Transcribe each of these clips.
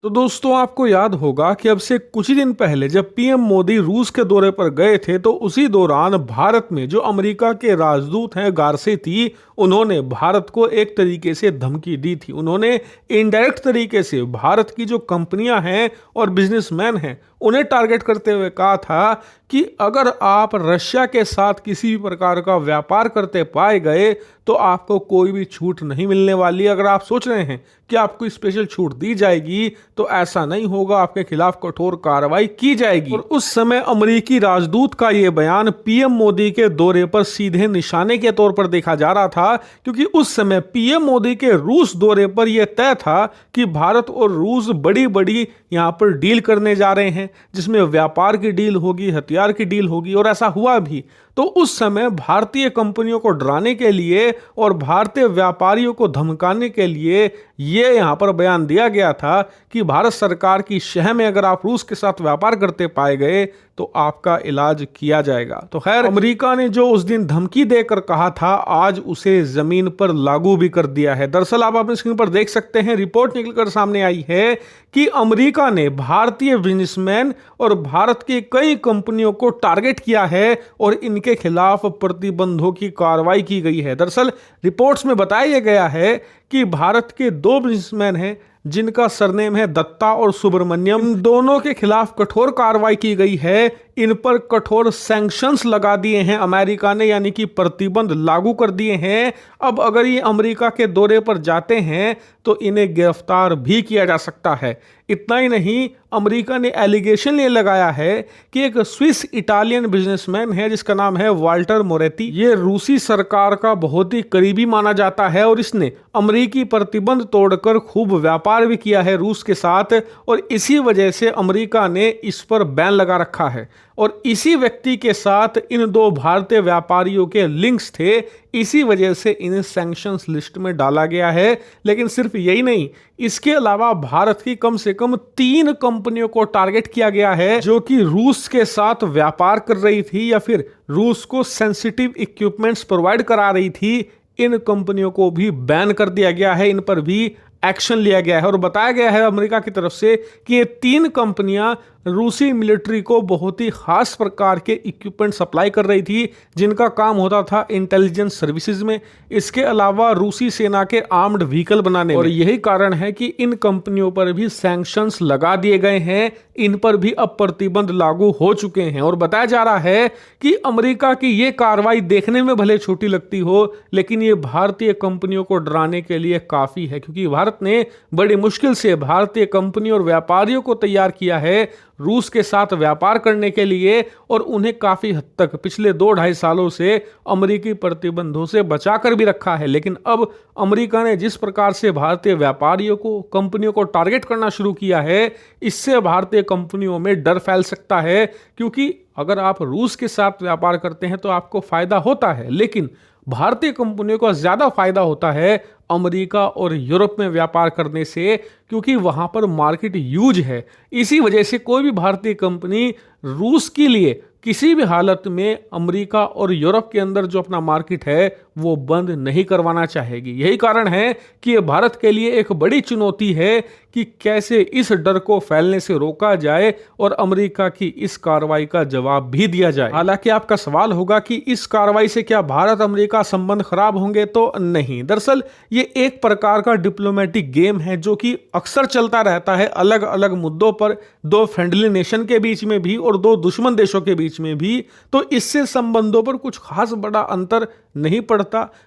तो दोस्तों आपको याद होगा कि अब से कुछ ही दिन पहले जब पीएम मोदी रूस के दौरे पर गए थे तो उसी दौरान भारत में जो अमेरिका के राजदूत हैं गारसेती, उन्होंने भारत को एक तरीके से धमकी दी थी। उन्होंने इनडायरेक्ट तरीके से भारत की जो कंपनियां हैं और बिजनेसमैन हैं उन्हें टारगेट करते हुए कहा था कि अगर आप रशिया के साथ किसी भी प्रकार का व्यापार करते पाए गए तो आपको कोई भी छूट नहीं मिलने वाली। अगर आप सोच रहे हैं कि आपको स्पेशल छूट दी जाएगी तो ऐसा नहीं होगा, आपके खिलाफ कठोर कार्रवाई की जाएगी। और उस समय अमेरिकी राजदूत का यह बयान पीएम मोदी के दौरे पर सीधे निशाने के तौर पर देखा जा रहा था, क्योंकि उस समय पीएम मोदी के रूस दौरे पर यह तय था कि भारत और रूस बड़ी बड़ी यहां पर डील करने जा रहे हैं, जिसमें व्यापार की डील होगी, हथियार की डील होगी, और ऐसा हुआ भी। तो उस समय भारतीय कंपनियों को डराने के लिए और भारतीय व्यापारियों को धमकाने के लिए ये यहां पर बयान दिया गया था कि भारत सरकार की शह में अगर आप रूस के साथ व्यापार करते पाए गए तो आपका इलाज किया जाएगा। तो खैर, अमेरिका ने जो उस दिन धमकी देकर कहा था आज उसे जमीन पर लागू भी कर दिया है। दरअसल आप अपनी स्क्रीन पर देख सकते हैं, रिपोर्ट निकलकर सामने आई है कि अमेरिका ने भारतीय बिजनेसमैन और भारत की कई कंपनियों को टारगेट किया है और इनके खिलाफ प्रतिबंधों की कार्रवाई की गई है। दरअसल रिपोर्ट्स में बताया गया है कि भारत के दो बिजनेसमैन हैं जिनका सरनेम है दत्ता और सुब्रमण्यम, इन दोनों के खिलाफ कठोर कार्रवाई की गई है। इन पर कठोर सैंक्शंस लगा दिए हैं अमेरिका ने, यानी कि प्रतिबंध लागू कर दिए हैं। अब अगर ये अमेरिका के दौरे पर जाते हैं तो इन्हें गिरफ्तार भी किया जा सकता है। इतना ही नहीं, अमेरिका ने एलिगेशन ये लगाया है कि एक स्विस इटालियन बिजनेसमैन है जिसका नाम है वाल्टर मोरेती। ये रूसी सरकार का बहुत ही करीबी माना जाता है और इसने अमेरिकी प्रतिबंध तोड़कर खूब व्यापार भी किया है रूस के साथ, और इसी वजह से अमेरिका ने इस पर बैन लगा रखा है। और इसी व्यक्ति के साथ इन दो भारतीय व्यापारियों के लिंक्स थे, इसी वजह से इन्हें सैंक्शंस लिस्ट में डाला गया है। लेकिन सिर्फ यही नहीं, इसके अलावा भारत की कम से कम 3 कंपनियों को टारगेट किया गया है जो कि रूस के साथ व्यापार कर रही थी या फिर रूस को सेंसिटिव इक्विपमेंट्स प्रोवाइड करा रही थी। इन कंपनियों को भी बैन कर दिया गया है, इन पर भी एक्शन लिया गया है। और बताया गया है अमेरिका की तरफ से कि ये 3 कंपनियां रूसी मिलिट्री को बहुत ही खास प्रकार के इक्विपमेंट सप्लाई कर रही थी जिनका काम होता था इंटेलिजेंस सर्विसेज में, इसके अलावा रूसी सेना के आर्म्ड व्हीकल बनाने में। और यही कारण है कि इन कंपनियों पर भी सैंक्शंस लगा दिए गए हैं, इन पर भी अब प्रतिबंध लागू हो चुके हैं। और बताया जा रहा है कि अमेरिका की ये कार्रवाई देखने में भले छोटी लगती हो, लेकिन ये भारतीय कंपनियों को डराने के लिए काफी है, क्योंकि भारत ने बड़ी मुश्किल से भारतीय कंपनियों और व्यापारियों को तैयार किया है रूस के साथ व्यापार करने के लिए, और उन्हें काफी हद तक पिछले 2-2.5 सालों से अमेरिकी प्रतिबंधों से बचाकर भी रखा है। लेकिन अब अमेरिका ने जिस प्रकार से भारतीय व्यापारियों को, कंपनियों को टारगेट करना शुरू किया है, इससे भारतीय कंपनियों में डर फैल सकता है। क्योंकि अगर आप रूस के साथ व्यापार करते हैं तो आपको फायदा होता है, लेकिन भारतीय कंपनियों को ज्यादा फायदा होता है अमेरिका और यूरोप में व्यापार करने से, क्योंकि वहां पर मार्केट ह्यूज है। इसी वजह से कोई भी भारतीय कंपनी रूस के लिए किसी भी हालत में अमेरिका और यूरोप के अंदर जो अपना मार्केट है वो बंद नहीं करवाना चाहेगी। यही कारण है कि ये भारत के लिए एक बड़ी चुनौती है कि कैसे इस डर को फैलने से रोका जाए और अमेरिका की इस कार्रवाई का जवाब भी दिया जाए। हालांकि आपका सवाल होगा कि इस कार्रवाई से क्या भारत अमेरिका संबंध खराब होंगे, तो नहीं। दरअसल ये एक प्रकार का डिप्लोमेटिक गेम है जो कि अक्सर चलता रहता है अलग अलग मुद्दों पर, 2 फ्रेंडली नेशन के बीच में भी और 2 दुश्मन देशों के बीच में भी। तो इससे संबंधों पर कुछ खास बड़ा अंतर नहीं पड़ता।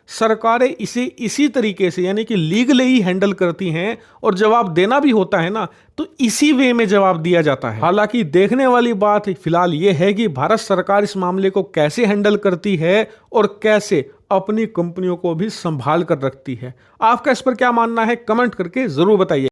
सरकारें इसे इसी तरीके से, यानी कि लीगली ही हैंडल करती हैं, और जवाब देना भी होता है ना तो इसी वे में जवाब दिया जाता है। हालांकि देखने वाली बात फिलहाल ये है कि भारत सरकार इस मामले को कैसे हैंडल करती है और कैसे अपनी कंपनियों को भी संभाल कर रखती है। आपका इस पर क्या मानना है, कमेंट करके जरूर बताइए।